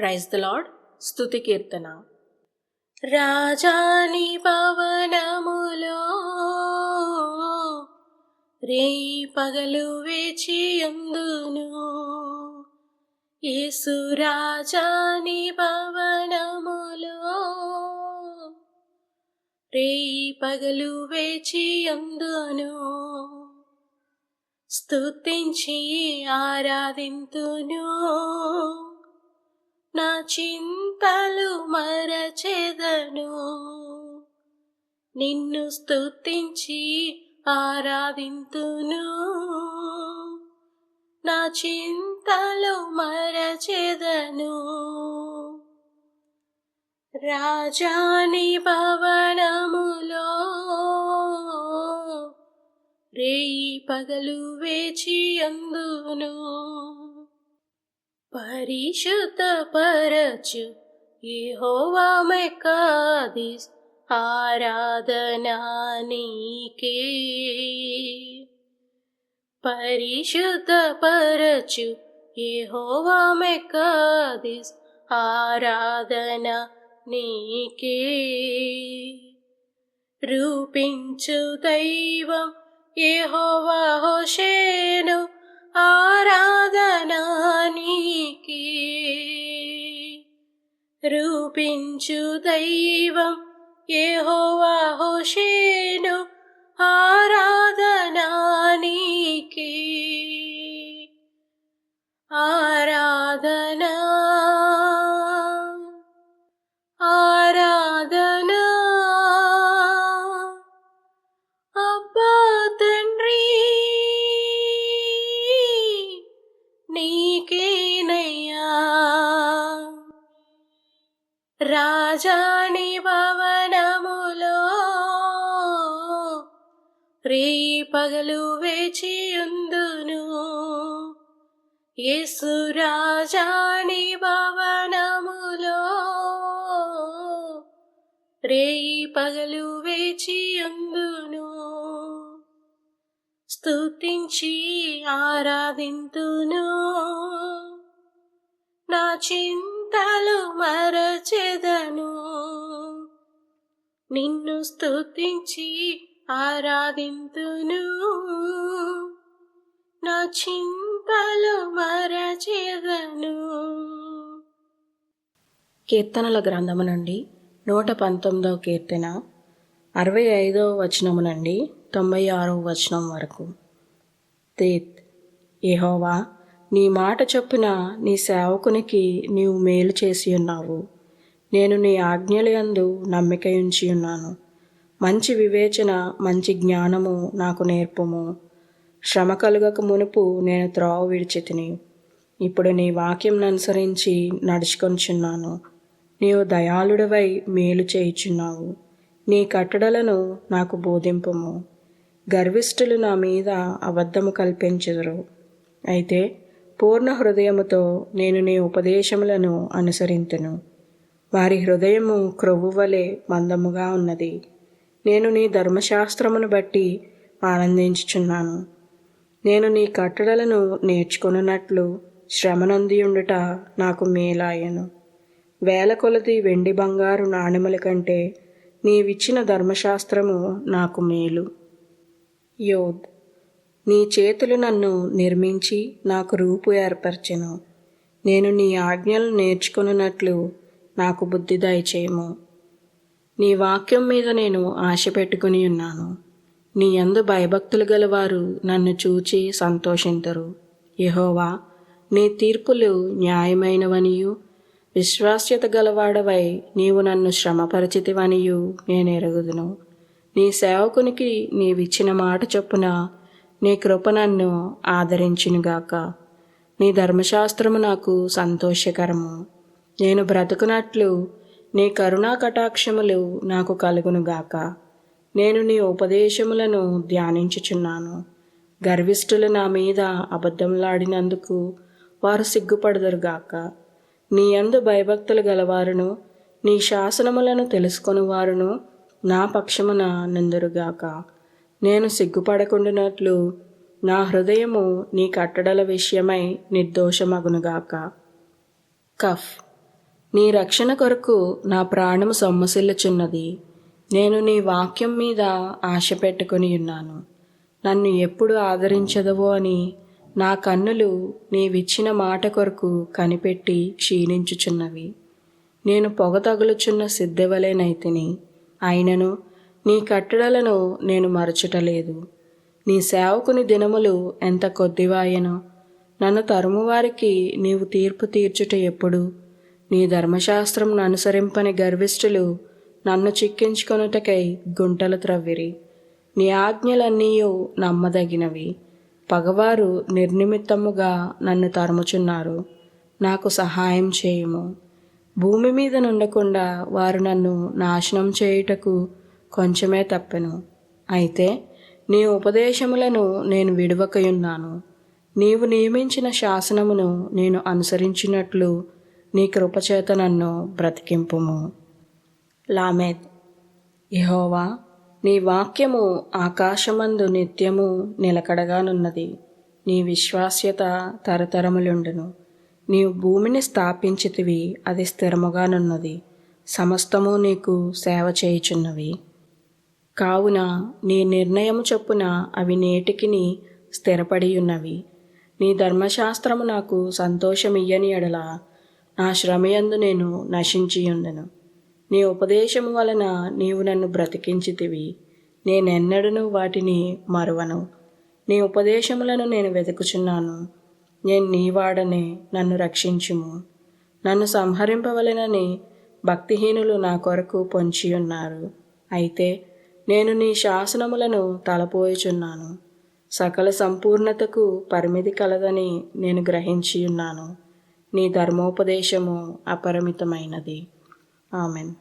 Praise the lord. స్తుతి కీర్తన. రాజాని భవనములో రేయి పగలు వేచియుందును. యేసు రాజాని భవనములో రేయి పగలు వేచియుందును. స్తుతించి ఆరాధింతును, నా చింతలు మరచెదను. నిన్ను స్తుతించి ఆరాధింతును, నా చింతలు మరచెదను. రాజాని భవనములో రేయి పగలు వేచియుందును. పరిశుద్ధ పరచు యెహోవా మెక్కాదిస్, ఆరాధనా నీకే. పరిశుద్ధ పరచు యెహోవా మెక్కాదిస్, ఆరాధనా నీకే. రూపించు దైవం యెహోవా హోషేను, ఆరాధనా నీకే. రూపించు దైవం యెహోవా హోషేను, ఆరాధనా నీకే. ఆరాధనా ఆరాధనా అబ్బా తండ్రి నీకేనయ్యా. రాజాని భవనములో రేయి పగలు వేచియుందును. యేసు రాజాని భవనములో రేయి పగలు వేచియుందును. స్తుతించి ఆరాధింతును, నా చింతలు మరచెదను. నిన్ను స్తుతించి ఆరాధింతును, నా చింతలు మరచెదను. కీర్తనల గ్రంథము నుండి 119వ కీర్తన 65వ వచనము నుండి 96వ వచనం వరకు. తేత్. యెహోవా, నీ మాట చొప్పున నీ సేవకునికి నీవు మేలు చేసి ఉన్నావు. నేను నీ ఆజ్ఞలయందు నమ్మికయుంచి ఉన్నాను. మంచి వివేచన, మంచి జ్ఞానము నాకు నేర్పుము. శ్రమ కలుగక మునుపు నేను త్రోవ విడిచితిని. ఇప్పుడు నీ వాక్యం అనుసరించి నడుచుకొనుచున్నాను. నీవు దయాళుడవై మేలు చేయుచున్నావు. నీ కట్టడలను నాకు బోధింపుము. గర్విష్ఠులు నా మీద అబద్ధము కల్పించెదరు. అయితే పూర్ణ హృదయముతో నేను నీ ఉపదేశములను అనుసరింతును. వారి హృదయము క్రొవ్వు వలె మందముగా ఉన్నది. నేను నీ ధర్మశాస్త్రమును బట్టి ఆనందించుచున్నాను. నేను నీ కట్టడలను నేర్చుకొనున్నట్లు శ్రమనందియుండుట నాకు మేలాయను. వేల కొలది వెండి బంగారు నాణెముల కంటే నీవిచ్చిన ధర్మశాస్త్రము నాకు మేలు. యోద్. నీ చేతులు నన్ను నిర్మించి నాకు రూపు ఏర్పరచెను. నేను నీ ఆజ్ఞలు నేర్చుకొనున్నట్లు నాకు బుద్ధి దయచేయము. నీ వాక్యం మీద నేను ఆశ పెట్టుకుని ఉన్నాను. నీ యందు భయభక్తులు గలవారు నన్ను చూచి సంతోషింతురు. యెహోవా, నీ తీర్పులు న్యాయమైనవనియు విశ్వాస్యత గలవాడవై నీవు నన్ను శ్రమపరిచితివనియు నేను ఎరుగుదును. నీ సేవకునికి నీవిచ్చిన మాట చొప్పున నీ కృప నన్ను ఆదరించునుగాక. నీ ధర్మశాస్త్రము నాకు సంతోషకరము. నేను బ్రతుకునట్లు నీ కరుణా కటాక్షములు నాకు కలుగునుగాక. నేను నీ ఉపదేశములను ధ్యానించుచున్నాను. గర్విష్ఠులు నా మీద అబద్ధములాడినందుకు వారు సిగ్గుపడదురుగాక. నీ యందు భయభక్తులు గలవారును నీ శాసనములను తెలుసుకొని వారును నా పక్షమున నిందురుగాక. నేను సిగ్గుపడకుండానట్లు నా హృదయము నీ కట్టడల విషయమై నిర్దోషమగునుగాక. కఫ్. నీ రక్షణ కొరకు నా ప్రాణము సొమ్మసిల్లుచున్నది. నేను నీ వాక్యం మీద ఆశ పెట్టుకుని ఉన్నాను. నన్ను ఎప్పుడు ఆదరించదవో అని నా కన్నులు నీవిచ్చిన మాట కొరకు కనిపెట్టి క్షీణించుచున్నవి. నేను పొగ తగులుచున్న సిద్ధవలెనైతిని, అయినను నీ కట్టడలను నేను మరచుటలేదు. నీ సేవకుని దినములు ఎంత కొద్దివాయెనో. నన్ను తరుమువారికి నీవు తీర్పు తీర్చుట ఎప్పుడు? నీ ధర్మశాస్త్రమును అనుసరింపని గర్విష్ఠులు నన్ను చిక్కించుకొనుటకై గుంటలు త్రవ్విరి. నీ ఆజ్ఞలన్నీయు నమ్మదగినవి. పగవారు నిర్నిమిత్తముగా నన్ను తరుముచున్నారు. నాకు సహాయం చేయుము. భూమి మీద నుండకుండా వారు నన్ను నాశనం చేయుటకు కొంచెమే తప్పెను. అయితే నీ ఉపదేశములను నేను విడువకయున్నాను. నీవు నియమించిన శాసనమును నేను అనుసరించినట్లు నీ కృపచేత నన్ను బ్రతికింపుము. లామెద్. యెహోవా, నీ వాక్యము ఆకాశమందు నిత్యము నిలకడగానున్నది. నీ విశ్వాస్యత తరతరములుండును. నీవు భూమిని స్థాపించితివి, అది స్థిరముగానున్నది. సమస్తము నీకు సేవ చేయుచున్నవి. కావున నీ నిర్ణయము చొప్పున అవి నేటికిని స్థిరపడి ఉన్నవి. నీ ధర్మశాస్త్రము నాకు సంతోషమియ్యని ఎడల నా శ్రమయందు నేను నశించియుండెను. నీ ఉపదేశము వలన నీవు నన్ను బ్రతికించితివి. నేనెన్నడూ వాటిని మరువను. నీ ఉపదేశములను నేను వెతుకుచున్నాను. నేను నీవాడనే, నన్ను రక్షించుము. నన్ను సంహరింపవలెనని భక్తిహీనులు నా కొరకు పొంచియున్నారు. అయితే నేను నీ శాసనములను తలపోయుచున్నాను. సకల సంపూర్ణతకు పరిమితి కలదని నేను గ్రహించియున్నాను. నీ ధర్మోపదేశము అపరిమితమైనది. ఆమెన్.